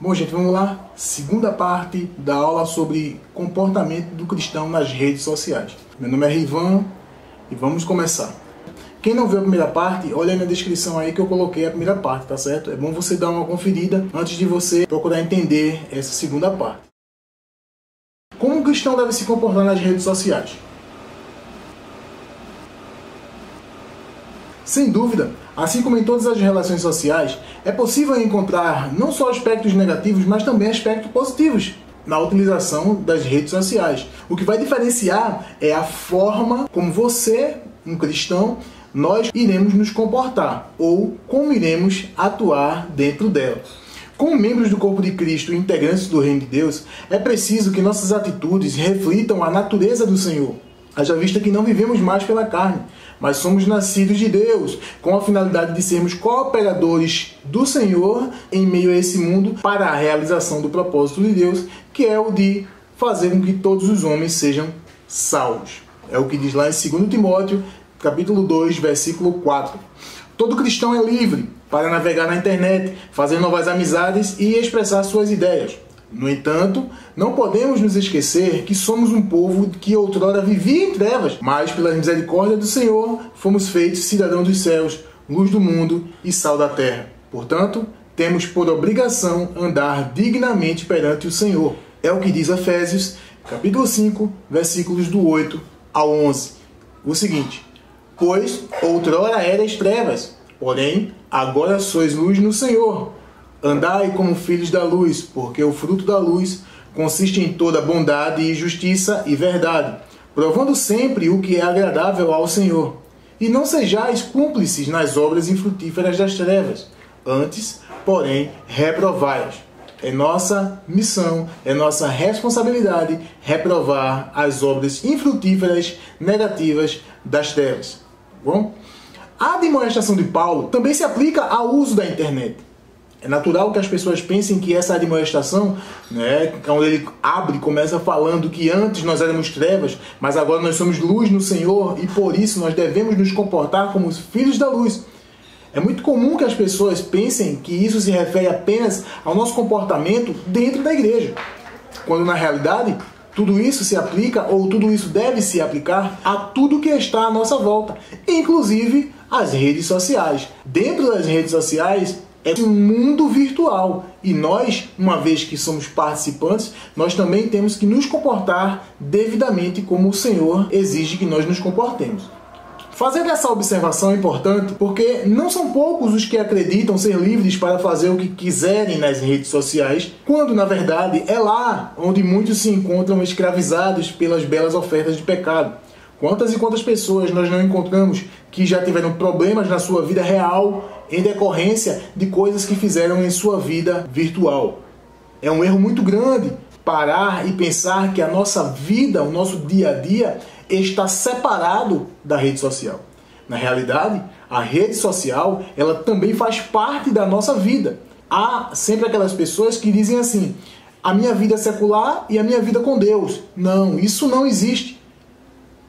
Bom, gente, vamos lá. Segunda parte da aula sobre comportamento do cristão nas redes sociais. Meu nome é Rivan e vamos começar. Quem não viu a primeira parte, olha aí na descrição aí que eu coloquei a primeira parte, tá certo? É bom você dar uma conferida antes de você procurar entender essa segunda parte. Como um cristão deve se comportar nas redes sociais? Sem dúvida, assim como em todas as relações sociais, é possível encontrar não só aspectos negativos, mas também aspectos positivos na utilização das redes sociais. O que vai diferenciar é a forma como você, um cristão, nós iremos nos comportar ou como iremos atuar dentro dela. Como membros do corpo de Cristo e integrantes do Reino de Deus, é preciso que nossas atitudes reflitam a natureza do Senhor. Haja vista que não vivemos mais pela carne, mas somos nascidos de Deus, com a finalidade de sermos cooperadores do Senhor em meio a esse mundo para a realização do propósito de Deus, que é o de fazer com que todos os homens sejam salvos. É o que diz lá em 2 Timóteo, capítulo 2, versículo 4. Todo cristão é livre para navegar na internet, fazer novas amizades e expressar suas ideias. No entanto, não podemos nos esquecer que somos um povo que outrora vivia em trevas, mas pela misericórdia do Senhor fomos feitos cidadãos dos céus, luz do mundo e sal da terra. Portanto, temos por obrigação andar dignamente perante o Senhor. É o que diz Efésios, capítulo 5, versículos do 8 ao 11. O seguinte: pois outrora erais trevas, porém agora sois luz no Senhor. Andai como filhos da luz, porque o fruto da luz consiste em toda bondade e justiça e verdade, provando sempre o que é agradável ao Senhor. E não sejais cúmplices nas obras infrutíferas das trevas, antes, porém, reprovai-as. É nossa missão, é nossa responsabilidade reprovar as obras infrutíferas, negativas das trevas. Bom? A admoestação de Paulo também se aplica ao uso da internet. É natural que as pessoas pensem que essa admoestação, quando ele começa falando que antes nós éramos trevas, mas agora nós somos luz no Senhor e por isso nós devemos nos comportar como os filhos da luz. É muito comum que as pessoas pensem que isso se refere apenas ao nosso comportamento dentro da igreja, quando na realidade tudo isso se aplica ou tudo isso deve se aplicar a tudo que está à nossa volta, inclusive as redes sociais. Dentro das redes sociais é um mundo virtual e nós, uma vez que somos participantes, nós também temos que nos comportar devidamente como o Senhor exige que nós nos comportemos. Fazer essa observação é importante porque não são poucos os que acreditam ser livres para fazer o que quiserem nas redes sociais, quando na verdade é lá onde muitos se encontram escravizados pelas belas ofertas de pecado. Quantas e quantas pessoas nós não encontramos que já tiveram problemas na sua vida real em decorrência de coisas que fizeram em sua vida virtual? É um erro muito grande parar e pensar que a nossa vida, o nosso dia a dia, está separado da rede social. Na realidade, a rede social, ela também faz parte da nossa vida. Há sempre aquelas pessoas que dizem assim: a minha vida é secular e a minha vida com Deus. Não, isso não existe.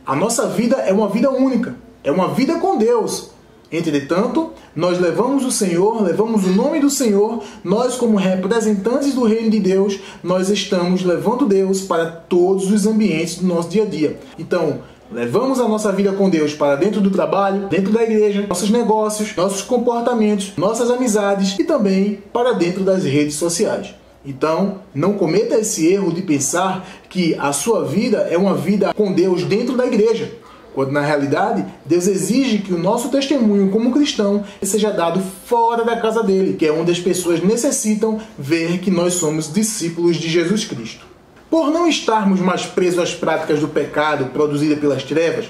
A nossa vida é uma vida única, é uma vida com Deus. Entretanto, nós levamos o Senhor, levamos o nome do Senhor, nós como representantes do Reino de Deus, nós estamos levando Deus para todos os ambientes do nosso dia a dia. Então, levamos a nossa vida com Deus para dentro do trabalho, dentro da igreja, nossos negócios, nossos comportamentos, nossas amizades e também para dentro das redes sociais. Então, não cometa esse erro de pensar que a sua vida é uma vida com Deus dentro da igreja, quando na realidade Deus exige que o nosso testemunho como cristão seja dado fora da casa dele, que é onde as pessoas necessitam ver que nós somos discípulos de Jesus Cristo. Por não estarmos mais presos às práticas do pecado produzida pelas trevas,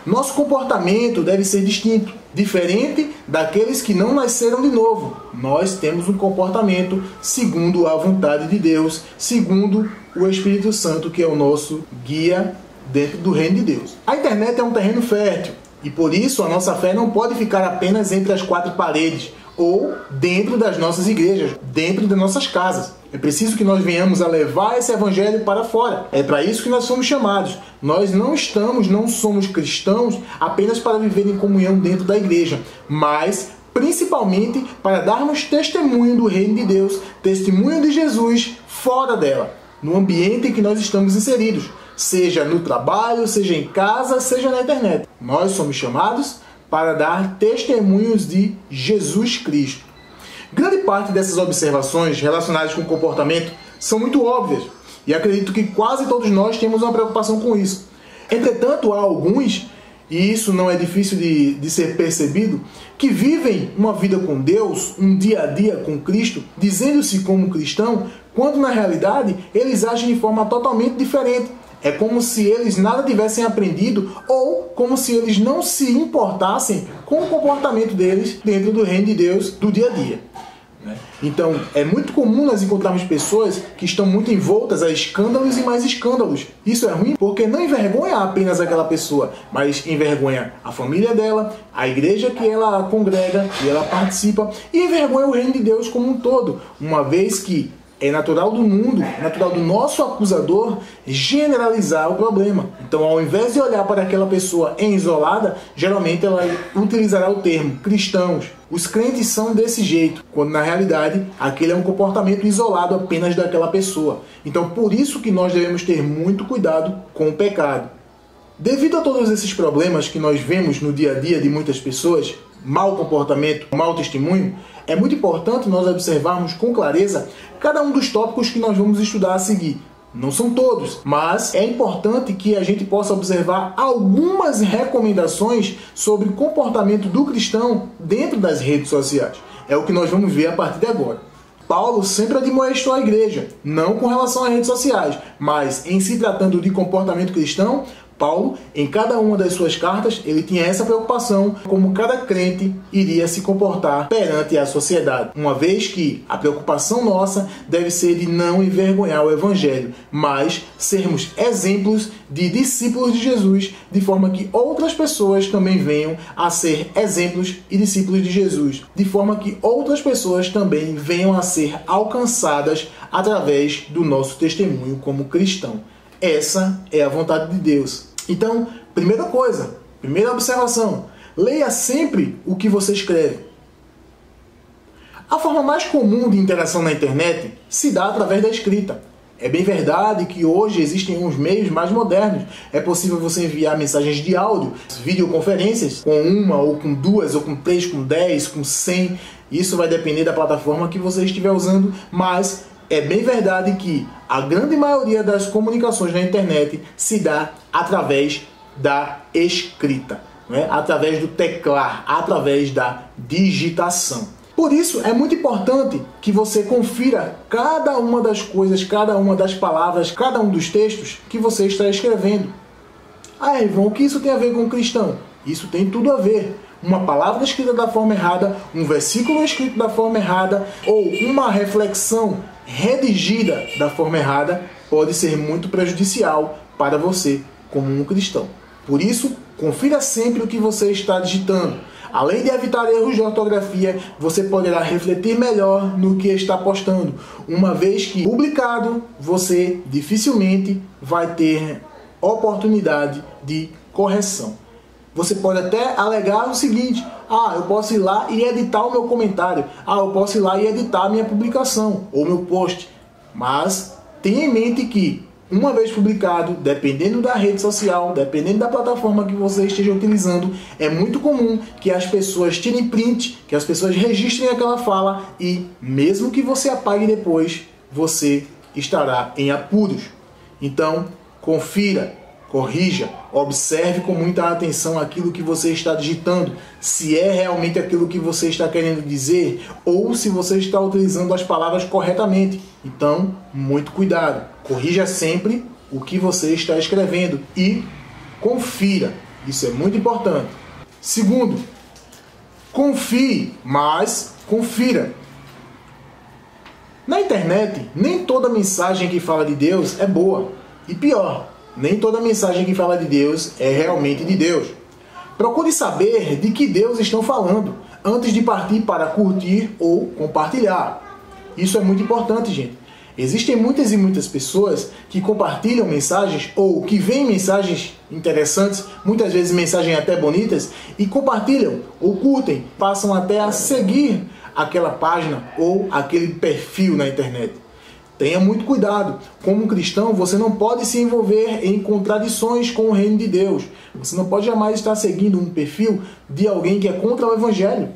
nosso comportamento deve ser distinto, diferente daqueles que não nasceram de novo. Nós temos um comportamento segundo a vontade de Deus, segundo o Espírito Santo, que é o nosso guia dentro do reino de Deus. A internet é um terreno fértil e por isso a nossa fé não pode ficar apenas entre as quatro paredes ou dentro das nossas igrejas, dentro das nossas casas. É preciso que nós venhamos a levar esse evangelho para fora. É para isso que nós somos chamados. Nós não somos cristãos apenas para viver em comunhão dentro da igreja, mas principalmente para darmos testemunho do reino de Deus, testemunho de Jesus fora dela, no ambiente em que nós estamos inseridos, seja no trabalho, seja em casa, seja na internet. Nós somos chamados para dar testemunhos de Jesus Cristo. Grande parte dessas observações relacionadas com o comportamento são muito óbvias, e acredito que quase todos nós temos uma preocupação com isso. Entretanto, há alguns, e isso não é difícil de ser percebido, que vivem uma vida com Deus, um dia a dia com Cristo, dizendo-se como cristão, quando na realidade eles agem de forma totalmente diferente. É como se eles nada tivessem aprendido ou como se eles não se importassem com o comportamento deles dentro do reino de Deus do dia a dia. Então, é muito comum nós encontrarmos pessoas que estão muito envoltas a escândalos e mais escândalos. Isso é ruim porque não envergonha apenas aquela pessoa, mas envergonha a família dela, a igreja que ela congrega e ela participa, e envergonha o reino de Deus como um todo, uma vez que é natural do mundo, natural do nosso acusador generalizar o problema. Então, ao invés de olhar para aquela pessoa em isolada, geralmente ela utilizará o termo cristãos. Os crentes são desse jeito, quando na realidade aquele é um comportamento isolado apenas daquela pessoa. Então, por isso que nós devemos ter muito cuidado com o pecado. Devido a todos esses problemas que nós vemos no dia a dia de muitas pessoas, mau comportamento, mau testemunho, é muito importante nós observarmos com clareza cada um dos tópicos que nós vamos estudar a seguir. Não são todos, mas é importante que a gente possa observar algumas recomendações sobre o comportamento do cristão dentro das redes sociais. É o que nós vamos ver a partir de agora. Paulo sempre admoestou a igreja, não com relação às redes sociais, mas em se tratando de comportamento cristão, Paulo, em cada uma das suas cartas, ele tinha essa preocupação como cada crente iria se comportar perante a sociedade. Uma vez que a preocupação nossa deve ser de não envergonhar o Evangelho, mas sermos exemplos de discípulos de Jesus, de forma que outras pessoas também venham a ser exemplos e discípulos de Jesus, de forma que outras pessoas também venham a ser alcançadas através do nosso testemunho como cristão. Essa é a vontade de Deus. Então, primeira coisa, primeira observação, leia sempre o que você escreve. A forma mais comum de interação na internet se dá através da escrita. É bem verdade que hoje existem uns meios mais modernos. É possível você enviar mensagens de áudio, videoconferências, com uma, ou com duas, ou com 3, com 10, com 100. Isso vai depender da plataforma que você estiver usando, mas é bem verdade que a grande maioria das comunicações na internet se dá através da escrita, né? Através do teclar, através da digitação. Por isso, é muito importante que você confira cada uma das coisas, cada uma das palavras, cada um dos textos que você está escrevendo. Ah, Ivan, o que isso tem a ver com o cristão? Isso tem tudo a ver. Uma palavra escrita da forma errada, um versículo escrito da forma errada ou uma reflexão redigida da forma errada pode ser muito prejudicial para você como um cristão. Por isso, confira sempre o que você está digitando. Além de evitar erros de ortografia, você poderá refletir melhor no que está postando, uma vez que publicado, você dificilmente vai ter oportunidade de correção. Você pode até alegar o seguinte: eu posso ir lá e editar o meu comentário, eu posso ir lá e editar a minha publicação ou meu post. Mas tenha em mente que, uma vez publicado, dependendo da rede social, dependendo da plataforma que você esteja utilizando, é muito comum que as pessoas tirem print, que as pessoas registrem aquela fala e, mesmo que você apague depois, você estará em apuros. Então, confira, corrija, observe com muita atenção aquilo que você está digitando, se é realmente aquilo que você está querendo dizer ou se você está utilizando as palavras corretamente. Então, muito cuidado. Corrija sempre o que você está escrevendo e confira. Isso é muito importante. Segundo, confie, mas confira. Na internet, nem toda mensagem que fala de Deus é boa. E pior, nem toda mensagem que fala de Deus é realmente de Deus. Procure saber de que Deus estão falando antes de partir para curtir ou compartilhar. Isso é muito importante, gente. Existem muitas e muitas pessoas que compartilham mensagens ou que veem mensagens interessantes, muitas vezes mensagens até bonitas, e compartilham ou curtem, passam até a seguir aquela página ou aquele perfil na internet. Tenha muito cuidado. Como cristão, você não pode se envolver em contradições com o reino de Deus. Você não pode jamais estar seguindo um perfil de alguém que é contra o Evangelho.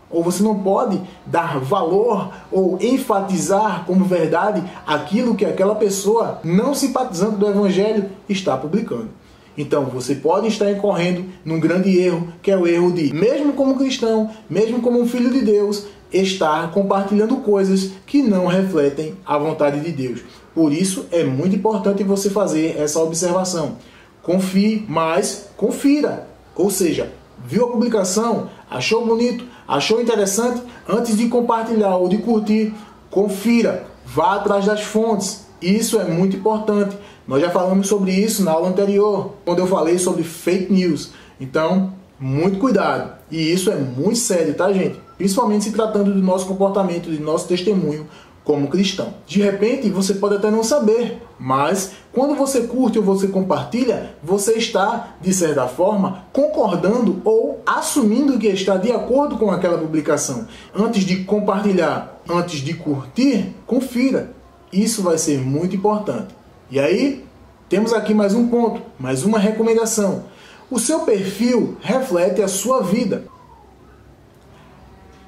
Ou você não pode dar valor ou enfatizar como verdade aquilo que aquela pessoa, não simpatizante do Evangelho, está publicando. Então, você pode estar incorrendo num grande erro, que é o erro de, mesmo como cristão, mesmo como um filho de Deus, estar compartilhando coisas que não refletem a vontade de Deus. Por isso, é muito importante você fazer essa observação. Confie, mas confira. Ou seja, viu a publicação, achou bonito, achou interessante, antes de compartilhar ou de curtir, confira, vá atrás das fontes. Isso é muito importante. Nós já falamos sobre isso na aula anterior, quando eu falei sobre fake news. Então, muito cuidado. E isso é muito sério, tá, gente? Principalmente se tratando do nosso comportamento, do nosso testemunho como cristão. De repente, você pode até não saber, mas quando você curte ou você compartilha, você está, de certa forma, concordando ou assumindo que está de acordo com aquela publicação. Antes de compartilhar, antes de curtir, confira. Isso vai ser muito importante. E aí, temos aqui mais um ponto, mais uma recomendação. O seu perfil reflete a sua vida.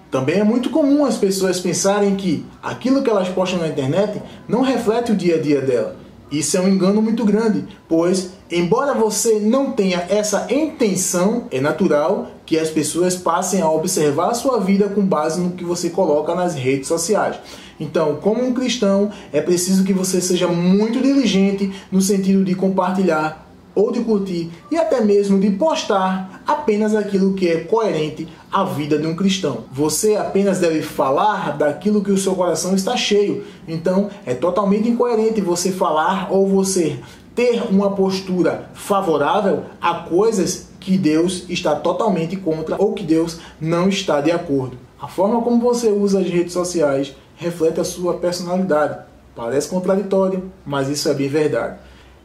Também é muito comum as pessoas pensarem que aquilo que elas postam na internet não reflete o dia a dia dela. Isso é um engano muito grande, pois, embora você não tenha essa intenção, é natural que as pessoas passem a observar a sua vida com base no que você coloca nas redes sociais. Então, como um cristão, é preciso que você seja muito diligente no sentido de compartilhar ou de curtir e até mesmo de postar apenas aquilo que é coerente à vida de um cristão. Você apenas deve falar daquilo que o seu coração está cheio. Então, é totalmente incoerente você falar ou você ter uma postura favorável a coisas que Deus está totalmente contra ou que Deus não está de acordo. A forma como você usa as redes sociais reflete a sua personalidade. Parece contraditório, mas isso é bem verdade.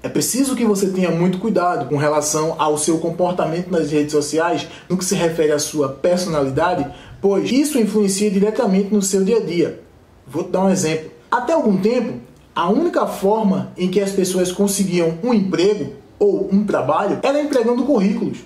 É preciso que você tenha muito cuidado com relação ao seu comportamento nas redes sociais, no que se refere à sua personalidade, pois isso influencia diretamente no seu dia a dia. Vou te dar um exemplo. Até algum tempo, a única forma em que as pessoas conseguiam um emprego ou um trabalho era entregando currículos.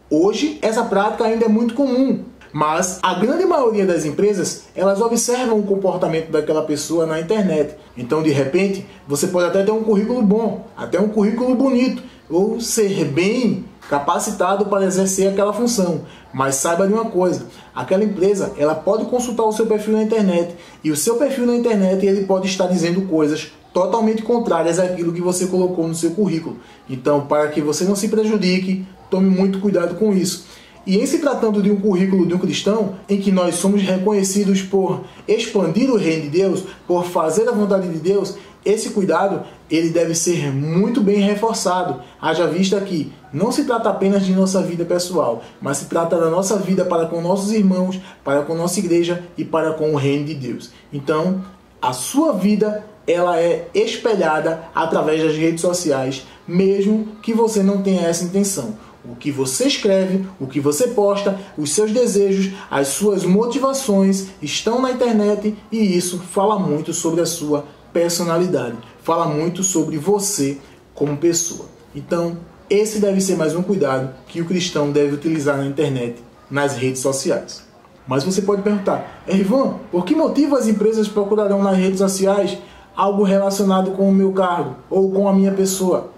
Hoje, essa prática ainda é muito comum. Mas a grande maioria das empresas, elas observam o comportamento daquela pessoa na internet. Então, de repente, você pode até ter um currículo bom, até um currículo bonito, ou ser bem capacitado para exercer aquela função. Mas saiba de uma coisa, aquela empresa, ela pode consultar o seu perfil na internet, e o seu perfil na internet, ele pode estar dizendo coisas totalmente contrárias àquilo que você colocou no seu currículo. Então, para que você não se prejudique, tome muito cuidado com isso. E em se tratando de um currículo de um cristão, em que nós somos reconhecidos por expandir o reino de Deus, por fazer a vontade de Deus, esse cuidado ele deve ser muito bem reforçado. Haja vista que não se trata apenas de nossa vida pessoal, mas se trata da nossa vida para com nossos irmãos, para com nossa igreja e para com o reino de Deus. Então, a sua vida ela é espelhada através das redes sociais, mesmo que você não tenha essa intenção. O que você escreve, o que você posta, os seus desejos, as suas motivações estão na internet e isso fala muito sobre a sua personalidade, fala muito sobre você como pessoa. Então, esse deve ser mais um cuidado que o cristão deve utilizar na internet, nas redes sociais. Mas você pode perguntar, Rivan, por que motivo as empresas procurarão nas redes sociais algo relacionado com o meu cargo ou com a minha pessoa?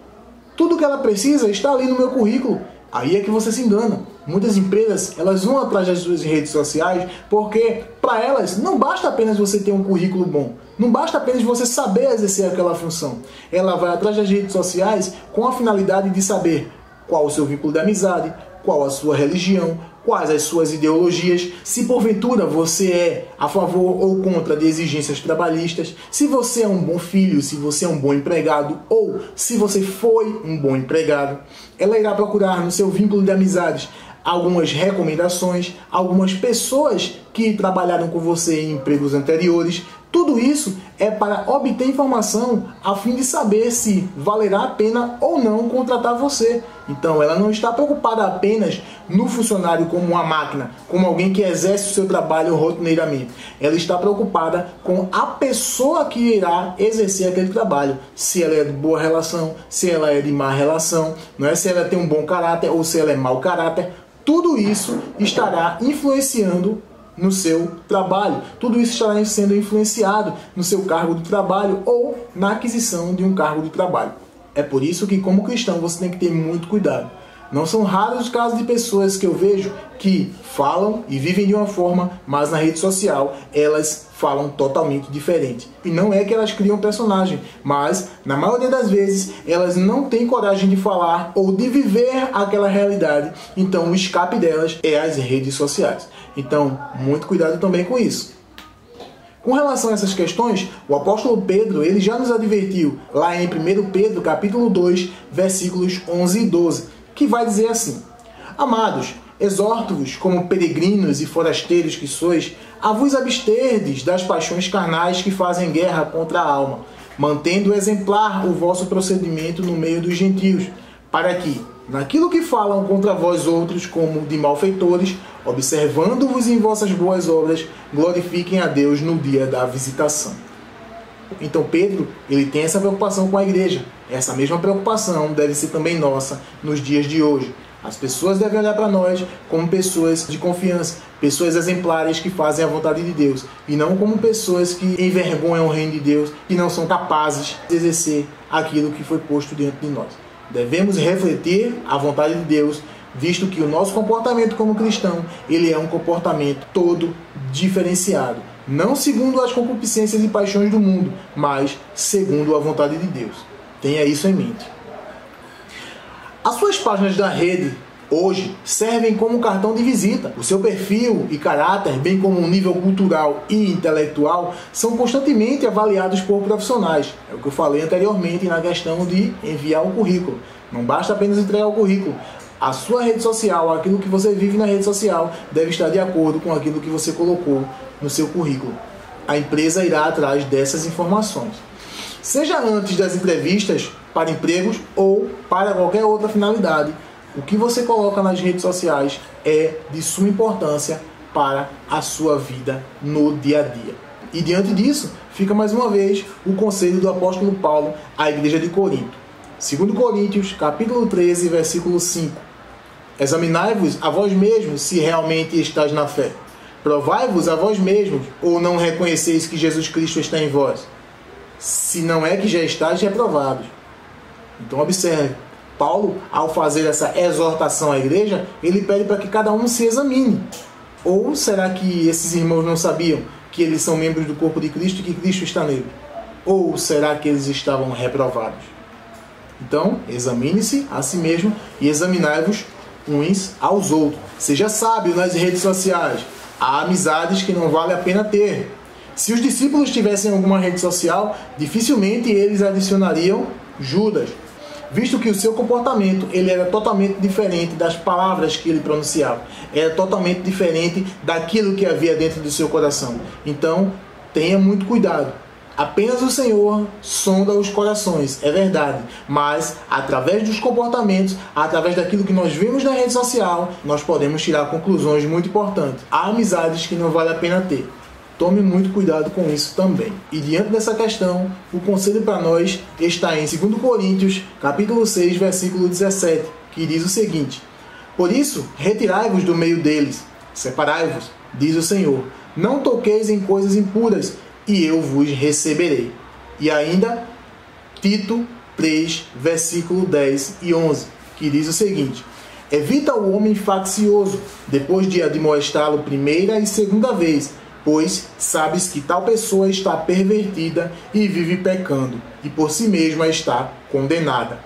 Tudo que ela precisa está ali no meu currículo. Aí é que você se engana. Muitas empresas, elas vão atrás das suas redes sociais porque, para elas, não basta apenas você ter um currículo bom. Não basta apenas você saber exercer aquela função. Ela vai atrás das redes sociais com a finalidade de saber qual o seu vínculo de amizade, qual a sua religião, quais as suas ideologias, se porventura você é a favor ou contra de exigências trabalhistas, se você é um bom filho, se você é um bom empregado ou se você foi um bom empregado. Ela irá procurar no seu vínculo de amizades algumas recomendações, algumas pessoas que trabalharam com você em empregos anteriores, Tudo isso é para obter informação a fim de saber se valerá a pena ou não contratar você. Então ela não está preocupada apenas no funcionário como uma máquina, como alguém que exerce o seu trabalho rotineiramente. Ela está preocupada com a pessoa que irá exercer aquele trabalho. Se ela é de boa relação, se ela é de má relação, não é? Se ela tem um bom caráter ou se ela é mau caráter. Tudo isso estará influenciando no seu trabalho. Tudo isso estará sendo influenciado no seu cargo de trabalho ou na aquisição de um cargo de trabalho. É por isso que, como cristão, você tem que ter muito cuidado. Não são raros os casos de pessoas que eu vejo que falam e vivem de uma forma, mas na rede social elas falam totalmente diferente. E não é que elas criam personagem, mas na maioria das vezes elas não têm coragem de falar ou de viver aquela realidade. Então o escape delas é as redes sociais. Então, muito cuidado também com isso. Com relação a essas questões, o apóstolo Pedro ele já nos advertiu lá em 1 Pedro capítulo 2, versículos 11 e 12, que vai dizer assim: Amados, exorto-vos como peregrinos e forasteiros que sois, a vos absterdes das paixões carnais que fazem guerra contra a alma, mantendo exemplar o vosso procedimento no meio dos gentios, para que, naquilo que falam contra vós outros como de malfeitores, observando-vos em vossas boas obras, glorifiquem a Deus no dia da visitação. Então Pedro, ele tem essa preocupação com a igreja. Essa mesma preocupação deve ser também nossa nos dias de hoje. As pessoas devem olhar para nós como pessoas de confiança, pessoas exemplares que fazem a vontade de Deus, e não como pessoas que envergonham o reino de Deus e não são capazes de exercer aquilo que foi posto diante de nós. Devemos refletir a vontade de Deus, visto que o nosso comportamento como cristão, ele é um comportamento todo diferenciado. Não segundo as concupiscências e paixões do mundo, mas segundo a vontade de Deus. Tenha isso em mente. As suas páginas da rede hoje servem como cartão de visita. O seu perfil e caráter, bem como o nível cultural e intelectual, são constantemente avaliados por profissionais. É o que eu falei anteriormente na questão de enviar um currículo. Não basta apenas entregar o currículo. A sua rede social, aquilo que você vive na rede social, deve estar de acordo com aquilo que você colocou no seu currículo. A empresa irá atrás dessas informações. Seja antes das entrevistas para empregos ou para qualquer outra finalidade, o que você coloca nas redes sociais é de suma importância para a sua vida no dia a dia. E diante disso, fica mais uma vez o conselho do apóstolo Paulo à igreja de Corinto. 2 Coríntios, capítulo 13, versículo 5. Examinai-vos a vós mesmos se realmente estáis na fé. Provai-vos a vós mesmos, ou não reconheceis que Jesus Cristo está em vós? Se não é que já estáis reprovados. Então observe, Paulo, ao fazer essa exortação à igreja, ele pede para que cada um se examine. Ou será que esses irmãos não sabiam que eles são membros do corpo de Cristo e que Cristo está nele? Ou será que eles estavam reprovados? Então, examine-se a si mesmo e examinai-vos uns aos outros. Seja sábio nas redes sociais. Há amizades que não vale a pena ter. Se os discípulos tivessem alguma rede social, dificilmente eles adicionariam Judas, visto que o seu comportamento ele era totalmente diferente das palavras que ele pronunciava. Era totalmente diferente daquilo que havia dentro do seu coração. Então, tenha muito cuidado. Apenas o Senhor sonda os corações, é verdade. Mas, através dos comportamentos, através daquilo que nós vemos na rede social, nós podemos tirar conclusões muito importantes. Há amizades que não vale a pena ter. Tome muito cuidado com isso também. E diante dessa questão, o conselho para nós está em 2 Coríntios, capítulo 6, versículo 17, que diz o seguinte: Por isso, retirai-vos do meio deles, separai-vos, diz o Senhor. Não toqueis em coisas impuras, e eu vos receberei. E ainda, Tito 3, versículo 10 e 11, que diz o seguinte: Evita o homem faccioso, depois de admoestá-lo primeira e segunda vez, pois sabes que tal pessoa está pervertida e vive pecando, e por si mesma está condenada.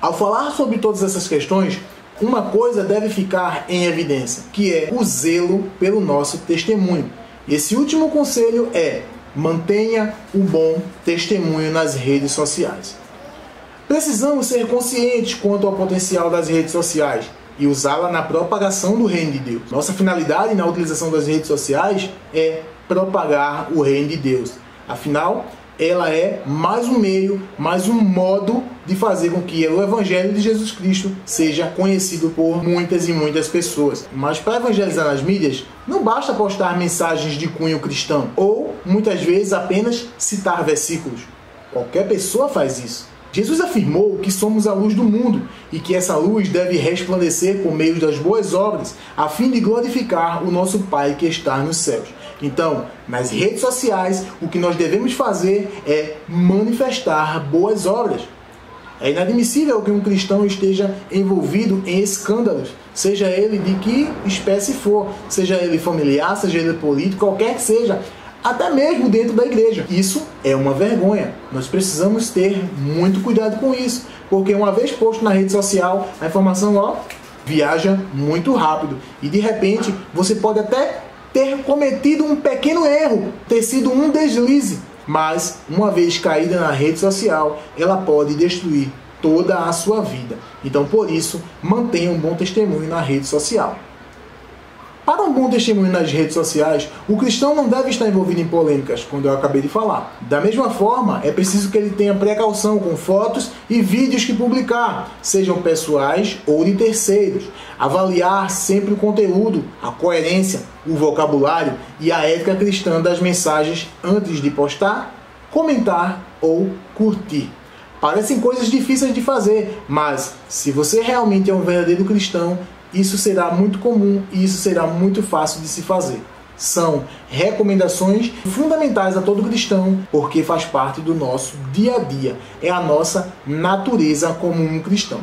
Ao falar sobre todas essas questões, uma coisa deve ficar em evidência, que é o zelo pelo nosso testemunho. Esse último conselho é: mantenha o bom testemunho nas redes sociais. Precisamos ser conscientes quanto ao potencial das redes sociais e usá-la na propagação do reino de Deus. Nossa finalidade na utilização das redes sociais é propagar o reino de Deus. Afinal, ela é mais um meio, mais um modo de fazer com que o Evangelho de Jesus Cristo seja conhecido por muitas e muitas pessoas. Mas para evangelizar nas mídias, não basta postar mensagens de cunho cristão ou, muitas vezes, apenas citar versículos. Qualquer pessoa faz isso. Jesus afirmou que somos a luz do mundo e que essa luz deve resplandecer por meio das boas obras, a fim de glorificar o nosso Pai que está nos céus. Então, nas redes sociais, o que nós devemos fazer é manifestar boas obras. É inadmissível que um cristão esteja envolvido em escândalos, seja ele de que espécie for, seja ele familiar, seja ele político, qualquer que seja, até mesmo dentro da igreja. Isso é uma vergonha. Nós precisamos ter muito cuidado com isso, porque uma vez posto na rede social, a informação viaja muito rápido e de repente você pode até ter cometido um pequeno erro, ter sido um deslize, mas uma vez caída na rede social, ela pode destruir toda a sua vida. Então, por isso, mantenha um bom testemunho na rede social. Para um bom testemunho nas redes sociais, o cristão não deve estar envolvido em polêmicas, como eu acabei de falar. Da mesma forma, é preciso que ele tenha precaução com fotos e vídeos que publicar, sejam pessoais ou de terceiros. Avaliar sempre o conteúdo, a coerência, o vocabulário e a ética cristã das mensagens antes de postar, comentar ou curtir. Parecem coisas difíceis de fazer, mas se você realmente é um verdadeiro cristão, isso será muito comum e isso será muito fácil de se fazer. São recomendações fundamentais a todo cristão, porque faz parte do nosso dia a dia. É a nossa natureza como um cristão.